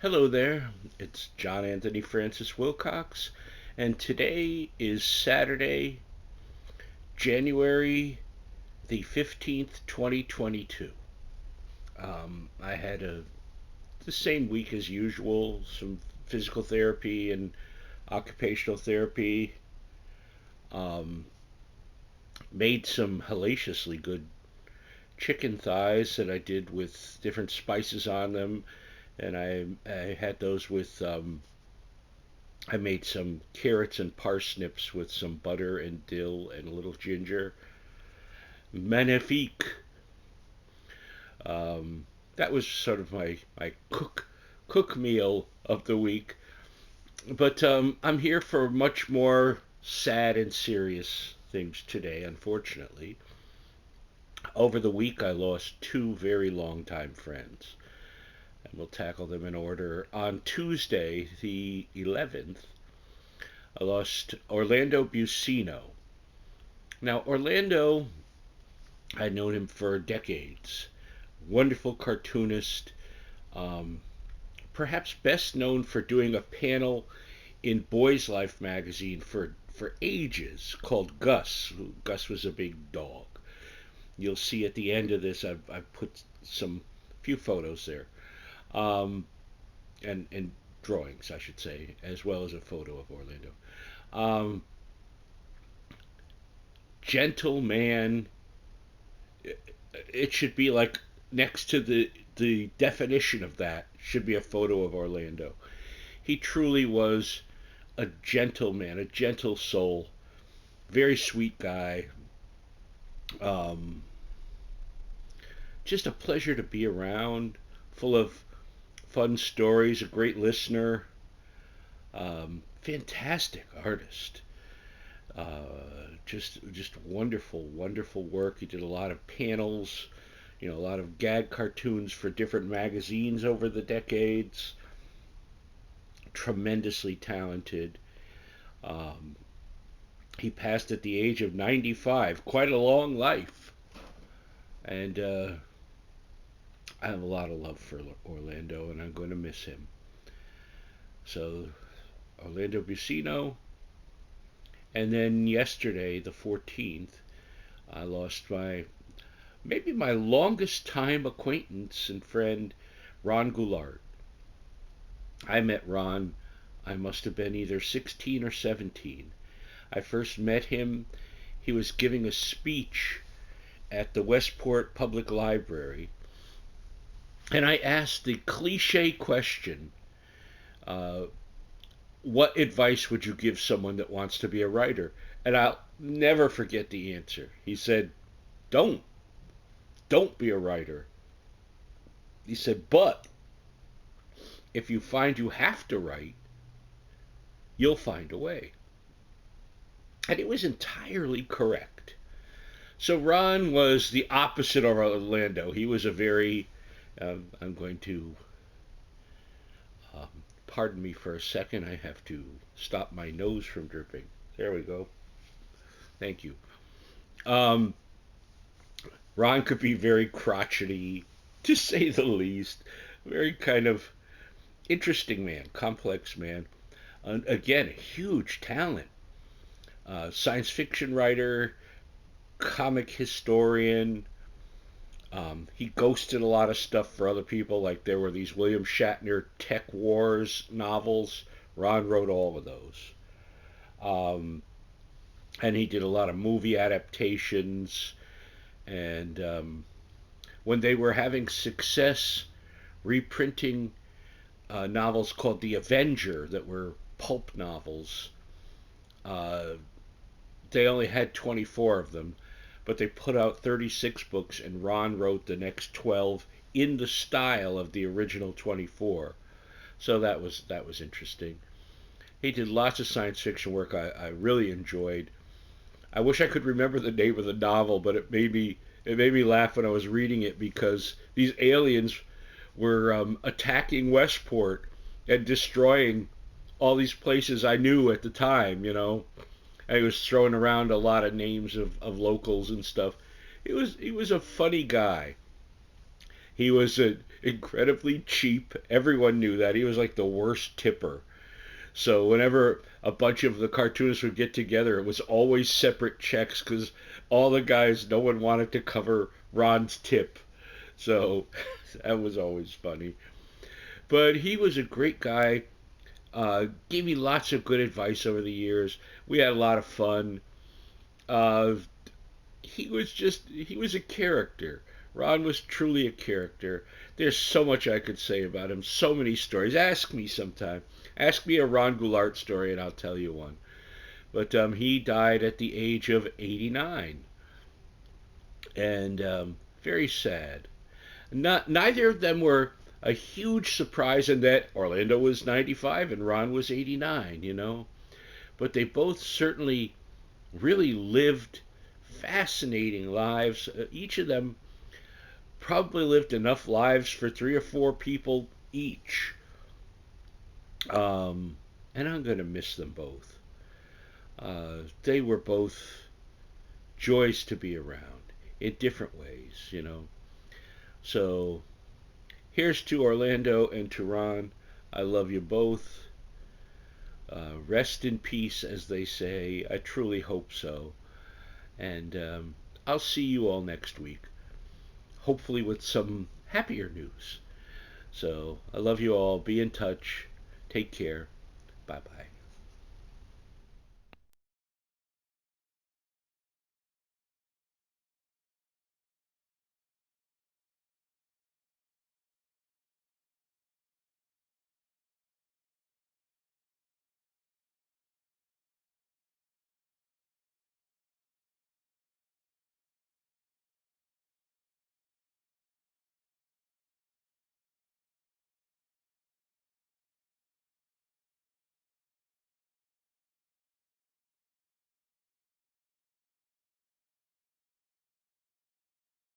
Hello there, it's John Anthony Francis Wilcox, and today is Saturday, January the 15th, 2022. I had the same week as usual, some physical therapy and occupational therapy. Um, Made some hellaciously good chicken thighs that I did with different spices on them, and I had those with I made some carrots and parsnips with some butter and dill and a little ginger. Magnifique. Um, that was sort of my cook meal of the week. But I'm here for much more sad and serious things today, unfortunately. Over the week, I lost two very long-time friends, and we'll tackle them in order. On Tuesday, the 11th, I lost Orlando Busino. Now, Orlando, I'd known him for decades. Wonderful cartoonist, um, perhaps best known for doing a panel in Boys Life magazine for ages called Gus. Gus was a big dog. You'll see at the end of this, I've put some few photos there, um, and drawings, I should say, as well as a photo of Orlando. Um, Gentle man, it should be like next to the definition of that should be a photo of Orlando. He truly was a gentleman, a gentle soul, very sweet guy. Um, just a pleasure to be around, full of fun stories, a great listener, fantastic artist. Just wonderful, wonderful work. He did a lot of panels, a lot of gag cartoons for different magazines over the decades. Tremendously talented. Um, he passed at the age of 95, quite a long life. And I have a lot of love for Orlando, and I'm going to miss him. So, Orlando Busino. And then yesterday, the 14th, I lost maybe my longest time acquaintance and friend, Ron Goulart. I met Ron, I must have been either 16 or 17. I first met him, he was giving a speech at the Westport Public Library, and I asked the cliche question, uh, what advice would you give someone that wants to be a writer? And I'll never forget the answer. He said, don't, don't be a writer. He said, but if you find you have to write, you'll find a way. And it was entirely correct. So Ron was the opposite of Orlando. He was a very, I'm going to, um, pardon me for a second, I have to stop my nose from dripping. There we go. Thank you. Um, Ron could be very crotchety, to say the least. Very kind of interesting man, complex man. Again, huge talent. Science fiction writer, comic historian. He ghosted a lot of stuff for other people, like there were these William Shatner Tech Wars novels. Ron wrote all of those. Um, and he did a lot of movie adaptations. And when they were having success reprinting novels called The Avenger that were pulp novels, uh, they only had 24 of them, but they put out 36 books, and Ron wrote the next 12 in the style of the original 24. So that was interesting. He did lots of science fiction work I really enjoyed. I wish I could remember the name of the novel, but it made me laugh when I was reading it because these aliens were attacking Westport and destroying all these places I knew at the time. I was throwing around a lot of names of locals and stuff. He was a funny guy. He was incredibly cheap. Everyone knew that. He was like the worst tipper. So whenever a bunch of the cartoonists would get together, it was always separate checks because all the guys, no one wanted to cover Ron's tip. So that was always funny. But he was a great guy. Gave me lots of good advice over the years. We had a lot of fun. Uh, he was a character. Ron was truly a character. There's so much I could say about him. So many stories. Ask me sometime. Ask me a Ron Goulart story, and I'll tell you one. But he died at the age of 89, and very sad. Neither of them were a huge surprise in that Orlando was 95 and Ron was 89. But they both certainly really lived fascinating lives. Each of them probably lived enough lives for three or four people each. And I'm going to miss them both. They were both joys to be around in different ways. So here's to Orlando and to Ron. I love you both. Rest in peace, as they say. I truly hope so. And I'll see you all next week, hopefully with some happier news. So I love you all. Be in touch. Take care. Bye bye.